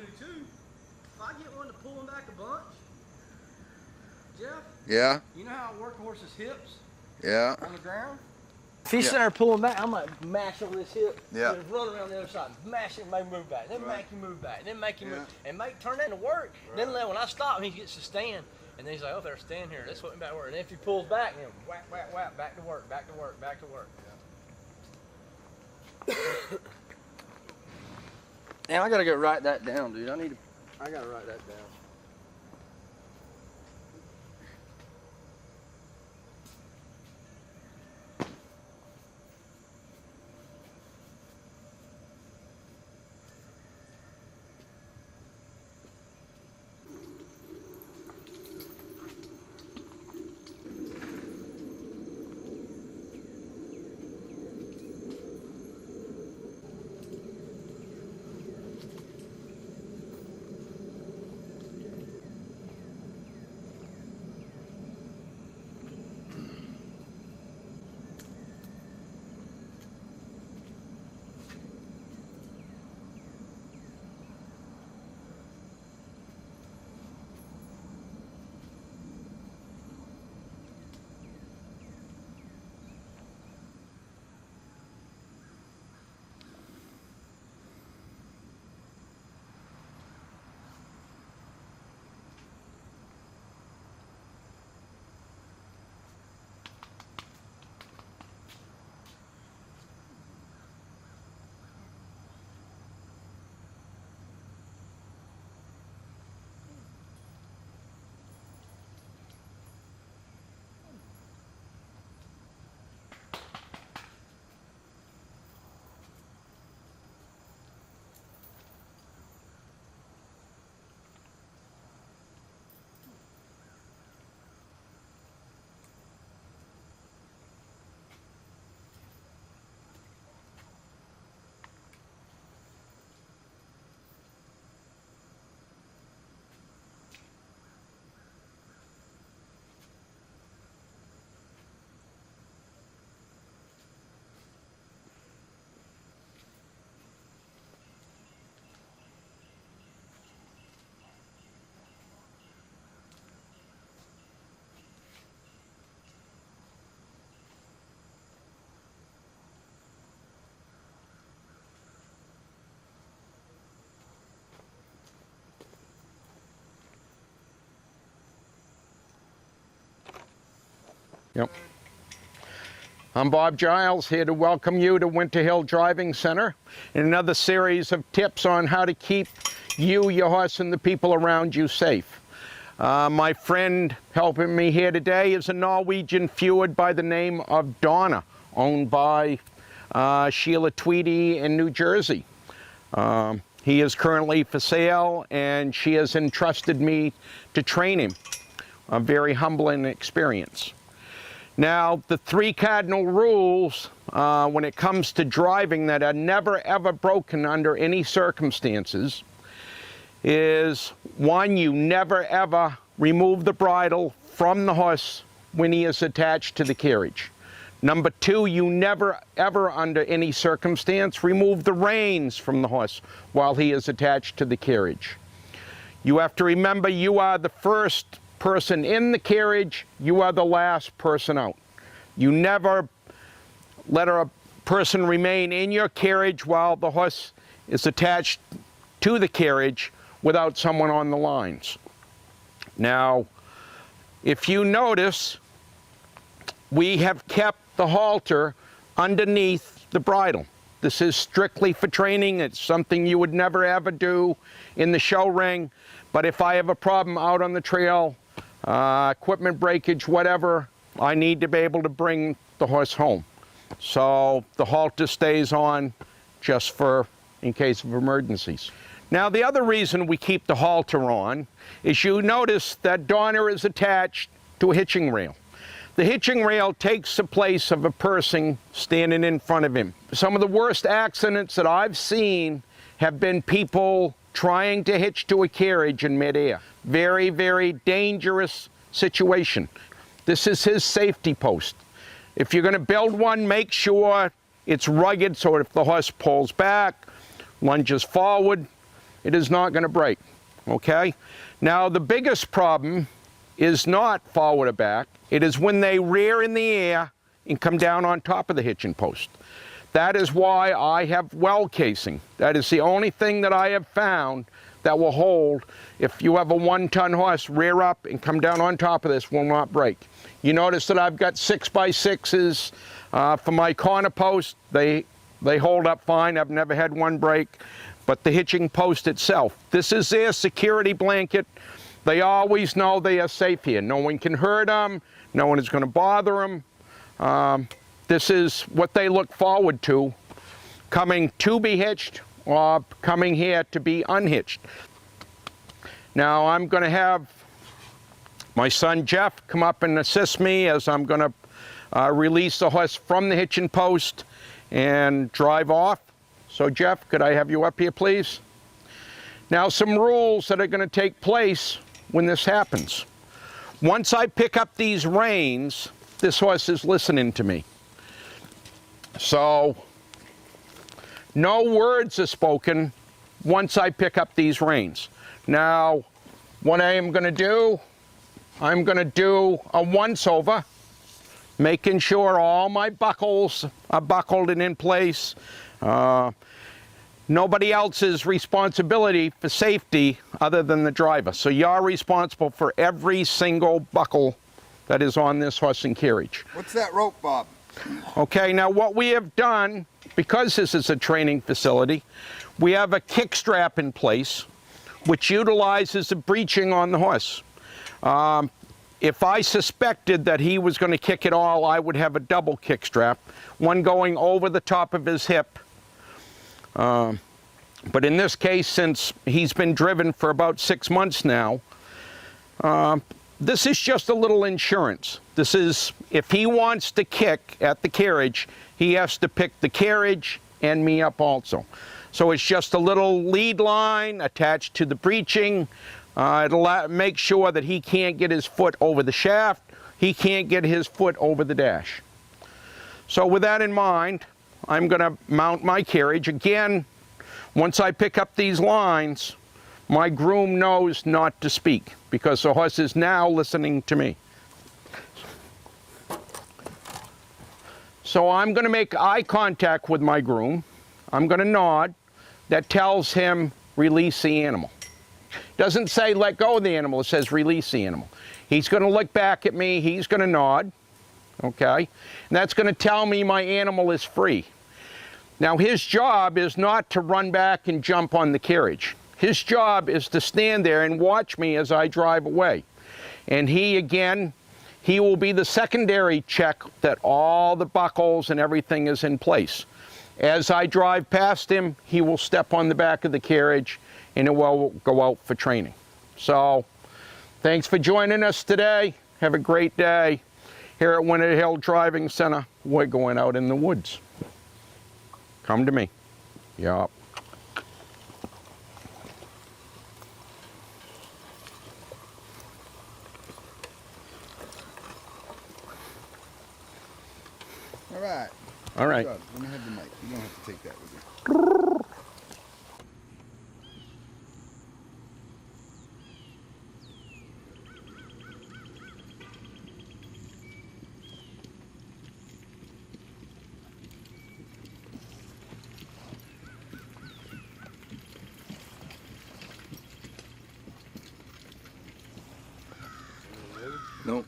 do too. If I get one to pull him back a bunch, Jeff. Yeah. You know how I work a horse's hips? Yeah. On the ground. If he's sitting there pulling back, I'm gonna mash over this hip. Yeah. And run around the other side, mash it, and make him move back. Then make him move back. Then make him move, and turn that into work. Then when I stop, he gets to stand. And then he's like, oh, they're standing here. Let's put him back to work. And if he pulls back, then whack, whack, whack, back to work, back to work, back to work. Yeah. Now I gotta go write that down, dude. I gotta write that down. Yep. I'm Bog Giles, here to welcome you to Winter Hill Driving Center in another series of tips on how to keep you, your horse, and the people around you safe. My friend helping me here today is a Norwegian Fjord by the name of Donnar, owned by Shelia Tweddies in New Jersey. He is currently for sale, and she has entrusted me to train him. A very humbling experience. Now, the 3 cardinal rules when it comes to driving that are never ever broken under any circumstances is, 1, you never ever remove the bridle from the horse when he is attached to the carriage. Number 2, you never ever under any circumstance remove the reins from the horse while he is attached to the carriage. You have to remember, you are the first person in the carriage, you are the last person out. You never let a person remain in your carriage while the horse is attached to the carriage without someone on the lines. Now, if you notice, we have kept the halter underneath the bridle. This is strictly for training. It's something you would never ever do in the show ring, but if I have a problem out on the trail, equipment breakage, whatever, I need to be able to bring the horse home. So the halter stays on just for in case of emergencies. Now, the other reason we keep the halter on is you notice that Donnar is attached to a hitching rail. The hitching rail takes the place of a person standing in front of him. Some of the worst accidents that I've seen have been people trying to hitch to a carriage in midair. Very, very dangerous situation. This is his safety post. If you're going to build one, make sure it's rugged so if the horse pulls back, lunges forward, it is not going to break, okay? Now, the biggest problem is not forward or back. It is when they rear in the air and come down on top of the hitching post. That is why I have well casing. That is the only thing that I have found that will hold. If you have a 1-ton horse, rear up and come down on top of this, will not break. You notice that I've got 6x6s for my corner post. They hold up fine. I've never had one break. But the hitching post itself, this is their security blanket. They always know they are safe here. No one can hurt them. No one is going to bother them. This is what they look forward to, coming to be hitched or coming here to be unhitched. Now I'm going to have my son Jeff come up and assist me as I'm going to release the horse from the hitching post and drive off. So Jeff, could I have you up here, please? Now, some rules that are going to take place when this happens. Once I pick up these reins, this horse is listening to me. So, no words are spoken once I pick up these reins. Now, what I am going to do, I'm going to do a once-over, making sure all my buckles are buckled and in place. Nobody else's responsibility for safety other than the driver. So you're responsible for every single buckle that is on this horse and carriage. What's that rope, Bob? Okay, now what we have done, because this is a training facility, we have a kick strap in place, which utilizes the breeching on the horse. If I suspected that he was going to kick it all, I would have a double kick strap, one going over the top of his hip. But in this case, since he's been driven for about 6 months now, this is just a little insurance. This is, if he wants to kick at the carriage, he has to pick the carriage and me up also. So it's just a little lead line attached to the breeching. It'll make sure that he can't get his foot over the shaft. He can't get his foot over the dash. So with that in mind, I'm going to mount my carriage. Again, once I pick up these lines, my groom knows not to speak because the horse is now listening to me. So I'm going to make eye contact with my groom. I'm going to nod. That tells him release the animal. Doesn't say let go of the animal, it says release the animal. He's going to look back at me, he's going to nod, okay? And that's going to tell me my animal is free. Now his job is not to run back and jump on the carriage. His job is to stand there and watch me as I drive away. And he will be the secondary check that all the buckles and everything is in place. As I drive past him, he will step on the back of the carriage and it will go out for training. So, thanks for joining us today. Have a great day. Here at Winter Hill Driving Center, we're going out in the woods. Come to me. Yup. All right. All right. Let me have the mic. You don't have to take that with you. No.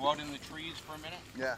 out in the trees for a minute? Yeah.